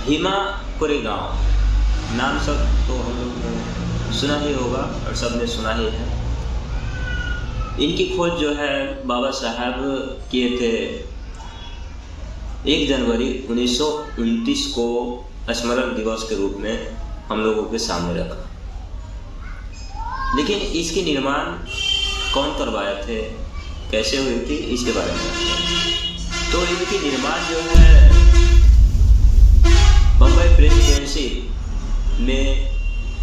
भीमा कोरेगांव नाम सब तो हम लोग ने सुना ही होगा और सब ने सुना ही है। इनकी खोज जो है बाबा साहब किए थे 1 जनवरी 1929 को स्मरण दिवस के रूप में हम लोगों के सामने रखा। लेकिन इसकी निर्माण कौन करवाए थे, कैसे हुई थी, इसके बारे में तो इनकी निर्माण जो है बम्बई प्रेसिडेंसी में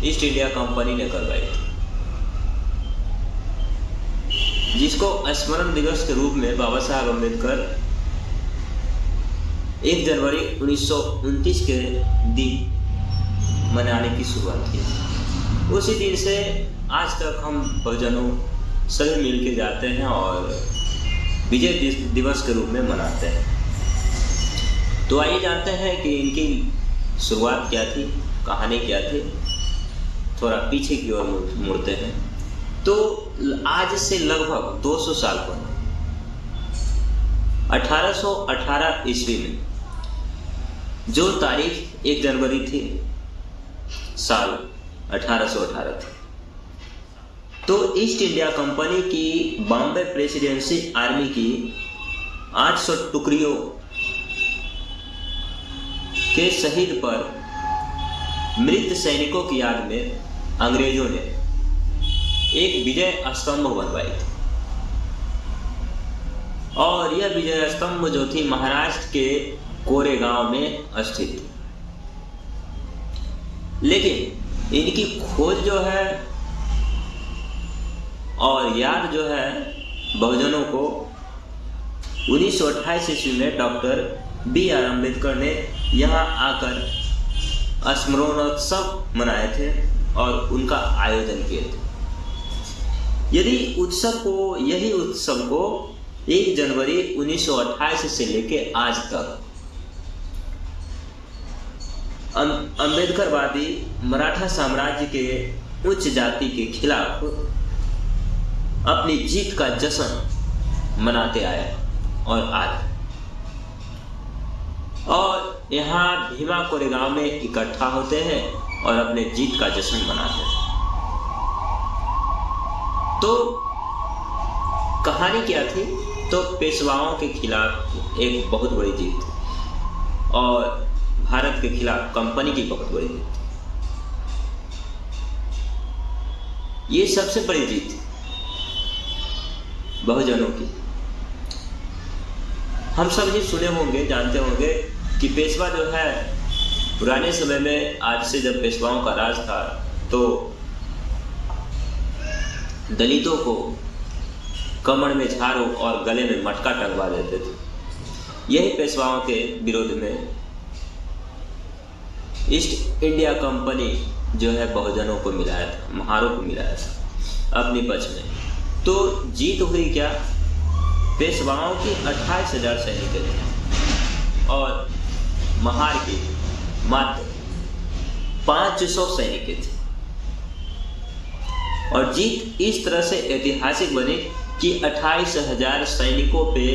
ईस्ट इंडिया कंपनी ने करवाई थी, जिसको स्मरण दिवस के रूप में बाबा साहब अम्बेडकर 1 जनवरी 1929 के दिन मनाने की शुरुआत की। उसी दिन से आज तक हम बहुजनों सभी मिलके जाते हैं और विजय दिवस के रूप में मनाते हैं। तो आइए जानते हैं कि इनकी शुरुआत क्या थी, कहानी क्या थी। थोड़ा पीछे की ओर मुड़ते हैं तो आज से लगभग 200 साल पहले 1818 ईस्वी में जो तारीख 1 जनवरी थी, साल 1818 थी, तो ईस्ट इंडिया कंपनी की बॉम्बे प्रेसिडेंसी आर्मी की 800 टुकड़ियों के शहीद पर मृत सैनिकों की याद में अंग्रेजों ने एक विजय स्तंभ बनवाई थी। और यह विजय स्तंभ जो थी महाराष्ट्र के कोरेगांव में स्थित थी। लेकिन इनकी खोज जो है और याद जो है बहुजनों को 1928 ईस्वी में डॉक्टर B.R. अम्बेडकर ने यहाँ आकर स्मरणोत्सव मनाए थे और उनका आयोजन किए थे। यही उत्सव को 1 जनवरी 1928 से लेके आज तक अम्बेडकरवादी मराठा साम्राज्य के उच्च जाति के खिलाफ अपनी जीत का जश्न मनाते आए और आज और यहाँ भीमा कोरेगांव में इकट्ठा होते हैं और अपने जीत का जश्न मनाते हैं। तो कहानी क्या थी? तो पेशवाओं के खिलाफ एक बहुत बड़ी जीत थी और भारत के खिलाफ कंपनी की बहुत बड़ी जीत थी। ये सबसे बड़ी जीत थी बहुजनों की। हम सब ये सुने होंगे, जानते होंगे कि पेशवा जो है पुराने समय में, आज से जब पेशवाओं का राज था तो दलितों को कमर में झाड़ू और गले में मटका टंगवा देते थे। यही पेशवाओं के विरोध में ईस्ट इंडिया कंपनी जो है बहुजनों को मिलाया था, महारों को मिलाया था अपनी पक्ष में। तो जीत हुई क्या? पेशवाओं की 28,000 सैनिक थे और महार की मात्र 500 सैनिक थे। और जीत इस तरह से ऐतिहासिक बनी कि 28,000 सैनिकों पे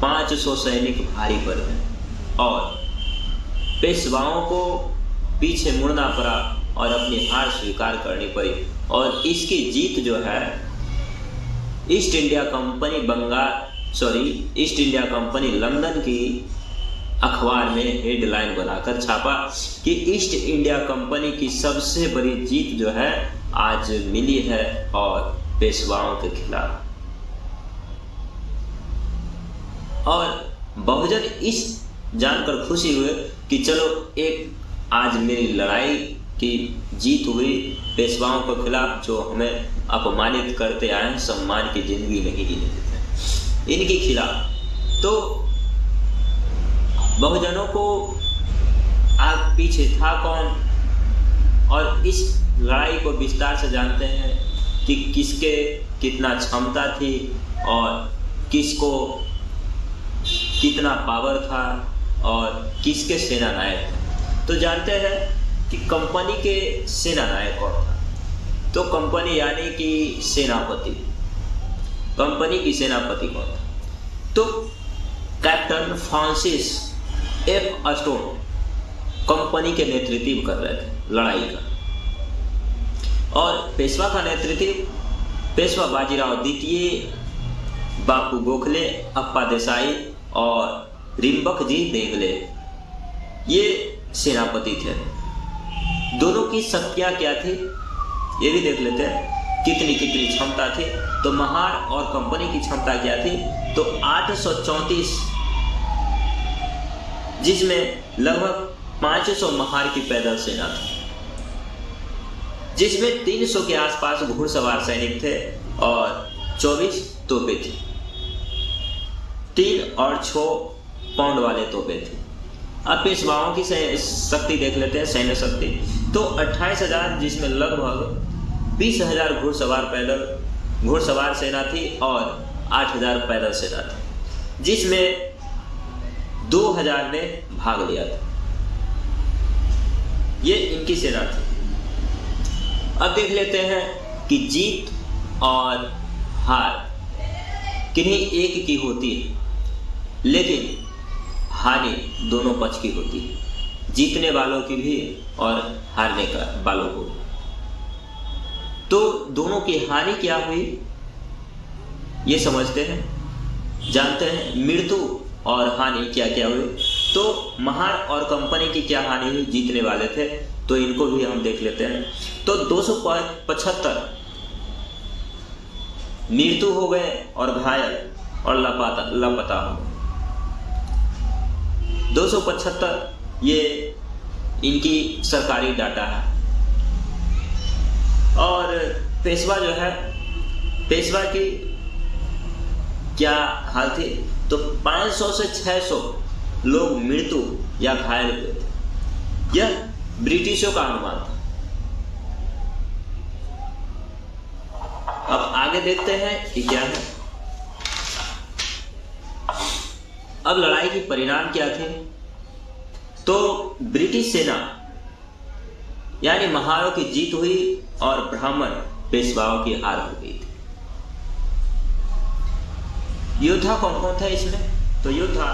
500 सैनिक भारी पड़े और पेशवाओं को पीछे मुड़ना पड़ा और अपनी हार स्वीकार करनी पड़ी। और इसकी जीत जो है ईस्ट इंडिया कंपनी लंदन की अखबार में हेडलाइन बनाकर छापा कि ईस्ट इंडिया कंपनी की सबसे बड़ी जीत जो है आज मिली है और पेशवाओं के खिलाफ। और बहुजन इस जानकर खुशी हुए कि चलो एक आज मेरी लड़ाई की जीत हुई, पेशवाओं के खिलाफ जो हमें अपमानित करते आए हैं, सम्मान की जिंदगी नहीं जीने देते इनके खिलाफ। तो बहुजनों को आग पीछे था कौन, और इस लड़ाई को विस्तार से जानते हैं कि किसके कितना क्षमता थी और किसको कितना पावर था और किसके सेना नायक थे। तो जानते हैं कि कंपनी के सेना नायक कौन था? तो कंपनी यानी कि सेनापति, कंपनी की सेनापति कौन था? तो captain Francis F. Stone company के नेतृत्व कर रहे थे लड़ाई का। और पेशवा का नेतृत्व पेशवा बाजीराव द्वितीय, बापू गोखले, अप्पा देसाई और रिम्बकजी देंगले ये सेनापति थे। दोनों की शक्तियां क्या थी ये भी देख लेते हैं, कितनी कितनी क्षमता थी। तो महार और कंपनी की क्षमता क्या थी, तो 834, जिसमें लगभग 500 महार की पैदल सेना थी, जिसमें 300 के आसपास घुड़सवार सैनिक थे और 24 तोपें थी। 3 और 6 पाउंड वाले तोपें थे। अब पेशवाओं की शक्ति देख लेते हैं, सैन्य शक्ति। तो 28,000, जिसमें लगभग 20,000 घुड़सवार सेना थी और 8,000 पैदल सेना थी, जिसमें 2,000 ने भाग लिया था। ये इनकी सेना थी। अब देख लेते हैं कि जीत और हार किन्हीं एक की होती है, लेकिन हानि दोनों पक्ष की होती है, जीतने वालों की भी और हारने का वालों को। तो दोनों की हानि क्या हुई ये समझते हैं, जानते हैं। मृत्यु और हानि क्या क्या हुई। तो महार और कंपनी की क्या हानि हुई, जीतने वाले थे, तो इनको भी हम देख लेते हैं। तो 275 मृत्यु हो गए और घायल और लापता हो गए। 275 ये इनकी सरकारी डाटा है। और पेशवा जो है, पेशवा की क्या हाल थी, तो 500 से 600 लोग मृत्यु या घायल हुए थे। यह ब्रिटिशों का अनुमान था। अब आगे देखते हैं कि क्या है। अब लड़ाई के परिणाम क्या थे, तो ब्रिटिश सेना यानी महारों की जीत हुई और ब्राह्मण पेशवाओं की हार हो गई थी। योद्धा कौन कौन था इसमें, तो योद्धा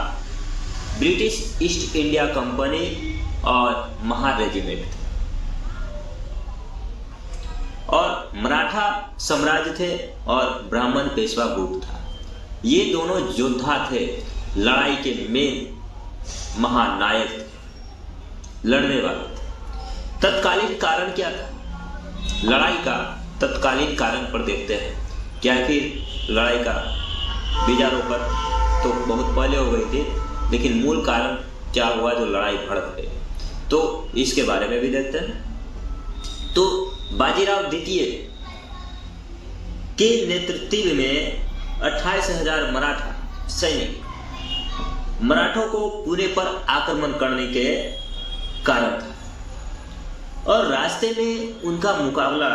ब्रिटिश ईस्ट इंडिया कंपनी और महार रेजिमेंट थे, और मराठा साम्राज्य थे और ब्राह्मण पेशवा गुट था। ये दोनों योद्धा थे, लड़ाई के मेन महानायक थे, लड़ने वाले थे। तत्कालीन कारण क्या था, लड़ाई का तत्कालीन कारण पर देखते हैं। क्या कि लड़ाई का बीजारोपण तो बहुत पहले हो गई थी, लेकिन मूल कारण क्या हुआ जो लड़ाई भड़क गई, तो इसके बारे में भी देखते हैं। तो बाजीराव द्वितीय के नेतृत्व में 28,000 मराठा सैनिक मराठों को पुणे पर आक्रमण करने के कारण था, और रास्ते में उनका मुकाबला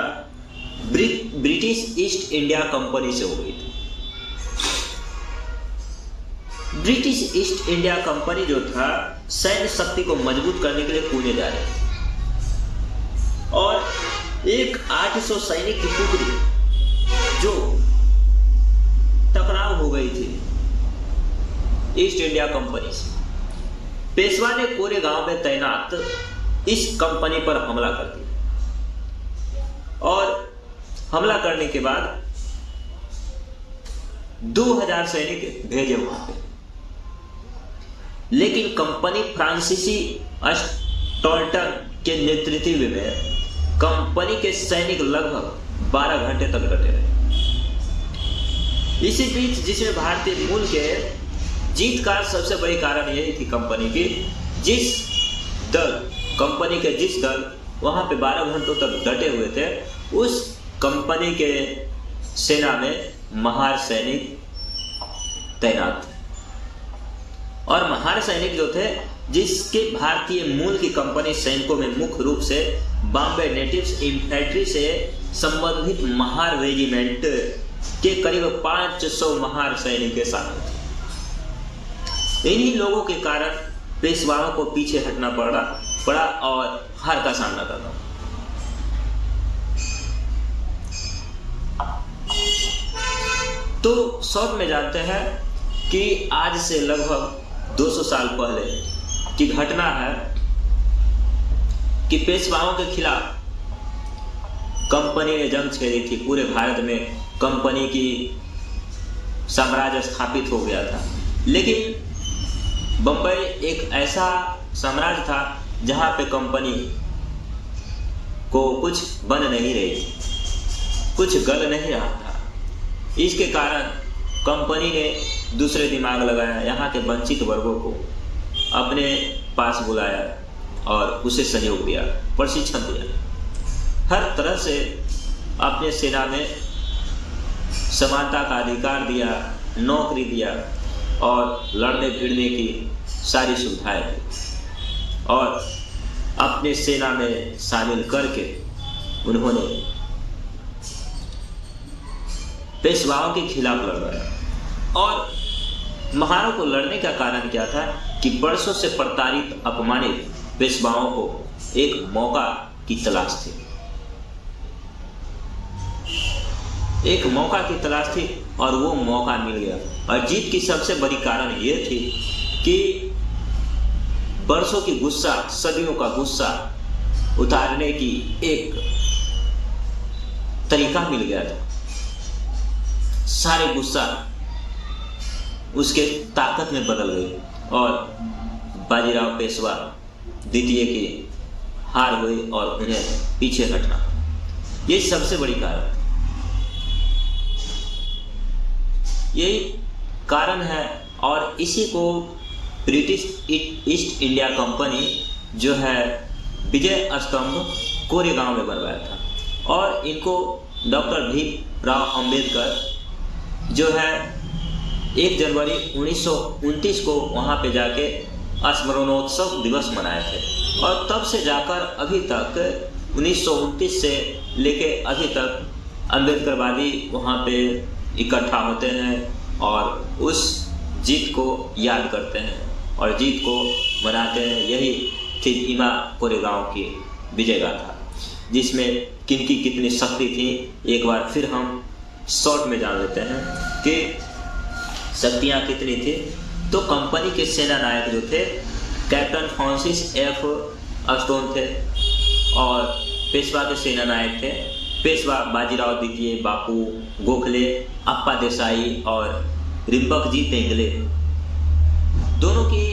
ब्रिटिश ईस्ट इंडिया कंपनी से हो गई थी। ब्रिटिश ईस्ट इंडिया कंपनी जो था, सैन्य शक्ति को मजबूत करने के लिए पुणे जा रहे थे, और एक 800 सैनिक की टुकड़ी जो टकराव हो गई थी ईस्ट इंडिया कंपनी से। पेशवा ने कोरेगांव में तैनात इस कंपनी पर हमला कर दिया, और हमला करने के बाद 2000 सैनिक भेजे वहां पे। लेकिन कंपनी फ्रांसीसी स्टॉल्टन के नेतृत्व में कंपनी के सैनिक लगभग 12 घंटे तक डटे रहे। इसी बीच, जिसमें भारतीय मूल के जीत का सबसे बड़ी कारण यही थी कंपनी की, कंपनी के जिस दल वहां पे 12 घंटों तक डटे हुए थे, उस कंपनी के सेना में महार सैनिक तैनात थे। और महार सैनिक जो थे, जिसके भारतीय मूल की कंपनी सैनिकों में मुख्य रूप से बॉम्बे नेटिव्स इन्फेंट्री से संबंधित महार रेजिमेंट के करीब 500 महार सैनिक के शामिल थे। इन्हीं लोगों के कारण पेशवाओं को पीछे हटना पड़ा और हार का सामना करना। तो शॉर्ट में जानते हैं कि आज से लगभग 200 साल पहले की घटना है, कि पेशवाओं के खिलाफ कंपनी ने जंग छेड़ी थी। पूरे भारत में कंपनी की साम्राज्य स्थापित हो गया था। लेकिन बम्बई एक ऐसा साम्राज्य था जहां पे कंपनी को कुछ बन नहीं रही थी, कुछ गल नहीं रहा था। इसके कारण कंपनी ने दूसरे दिमाग लगाया, यहाँ के वंचित वर्गों को अपने पास बुलाया और उसे सहयोग दिया, प्रशिक्षण दिया, हर तरह से अपने सेना में समानता का अधिकार दिया, नौकरी दिया और लड़ने भिड़ने की सारी सुविधाएं दी। और अपने सेना में शामिल करके उन्होंने पेशवाओं के खिलाफ लड़ा। और महारों को लड़ने का कारण क्या था कि वर्षों से प्रताड़ित अपमानित पेशवाओं को एक मौका की तलाश थी, एक मौका की तलाश थी और वो मौका मिल गया। और जीत की सबसे बड़ी कारण ये थी कि वर्षों की गुस्सा, सदियों का गुस्सा उतारने की एक तरीका मिल गया था। सारे गुस्सा उसके ताकत में बदल गई और बाजीराव पेशवा द्वितीय की हार हुई और उन्हें पीछे हटना, ये सबसे बड़ी कारण, यही कारण है। और इसी को ब्रिटिश ईस्ट इंडिया कंपनी जो है विजय स्तंभ कोरेगांव में बनवाया था। और इनको डॉक्टर भीमराव अंबेडकर जो है 1 जनवरी 1929 को वहाँ पे जाके स्मरणोत्सव दिवस मनाए थे। और तब से जाकर अभी तक 1929 से लेके अभी तक अम्बेडकरवादी वहाँ पे इकट्ठा होते हैं और उस जीत को याद करते हैं और जीत को मनाते हैं। यही थी भीमा कोरेगांव की विजय गाथा, जिसमें किनकी कितनी शक्ति थी एक बार फिर हम शॉर्ट में जान लेते हैं कि शक्तियाँ कितनी थी। तो कंपनी के सेना नायक जो थे कैप्टन फ्रांसिस एफ स्टोन थे और पेशवा के सेना नायक थे पेशवा बाजीराव द्वितीय, बापू गोखले, अप्पा देसाई और रिम्पकजी पेंगले। दोनों की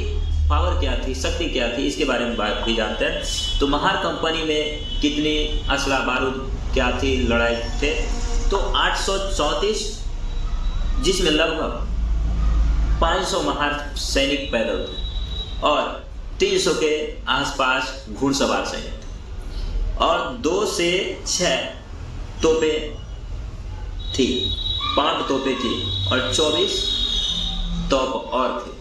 पावर क्या थी, शक्ति क्या थी, इसके बारे में बात भी जानते हैं। तो महार कंपनी में कितनी असला बारूद क्या थी, लड़ाई थे, तो 834, जिसमें लगभग 500 महार सैनिक पैदल थे और 300 के आसपास घुड़सवार सैनिक थे और 2 से 6 तोपें थी, 5 तोपें थी और 24 तोप और थे।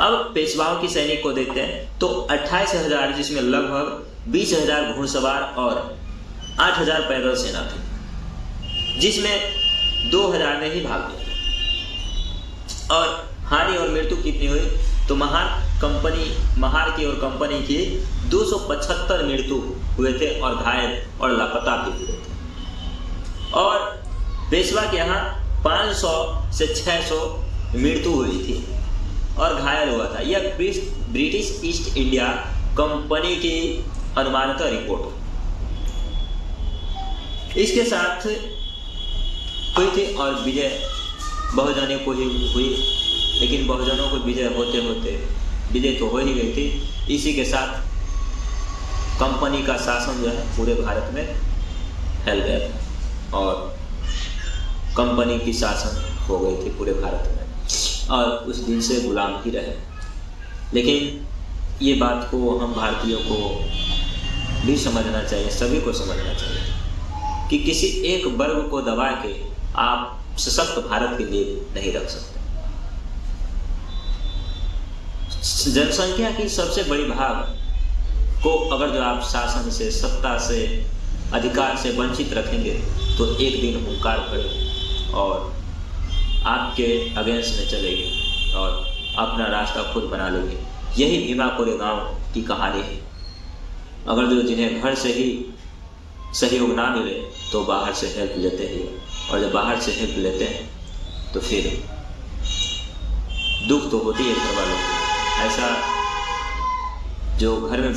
अब पेशवाओं की सैनिक को देखते हैं तो 28,000, जिसमें लगभग 20,000 घुड़सवार और 8,000 पैदल सेना थी, जिसमें 2,000 ने ही भाग लिया। और हानि और मृत्यु कितनी हुई तो महार की और कंपनी की 275 मृत्यु हुए थे और घायल और लापता भी हुए थे। और पेशवा के यहाँ 500 से 600 मृत्यु हुई थी और घायल हुआ था। यह ब्रिटिश ईस्ट इंडिया कंपनी की अनुमानित रिपोर्ट इसके साथ हुई थी और विजय बहुजनों को ही हुई। लेकिन बहुजनों को विजय होते होते विजय तो हो ही गई थी। इसी के साथ कंपनी का शासन जो है पूरे भारत में फैल गया था और कंपनी की शासन हो गई थी पूरे भारत में और उस दिन से गुलाम ही रहे। लेकिन ये बात को हम भारतीयों को भी समझना चाहिए, सभी को समझना चाहिए कि किसी एक वर्ग को दबा के आप सशक्त भारत के लिए नहीं रख सकते। जनसंख्या की सबसे बड़ी भाग को अगर जो आप शासन से, सत्ता से, अधिकार से वंचित रखेंगे तो एक दिन हुंकार भरेगी और आपके अगेंस्ट में चलेगी और अपना रास्ता खुद बना लेगी। यही भीमा कोरेगांव की कहानी है। अगर जो जिन्हें घर से ही सहयोग ना मिले तो बाहर से हेल्प लेते हैं और जब बाहर से हेल्प लेते हैं तो फिर दुख तो होती है घर वालों को। ऐसा जो घर में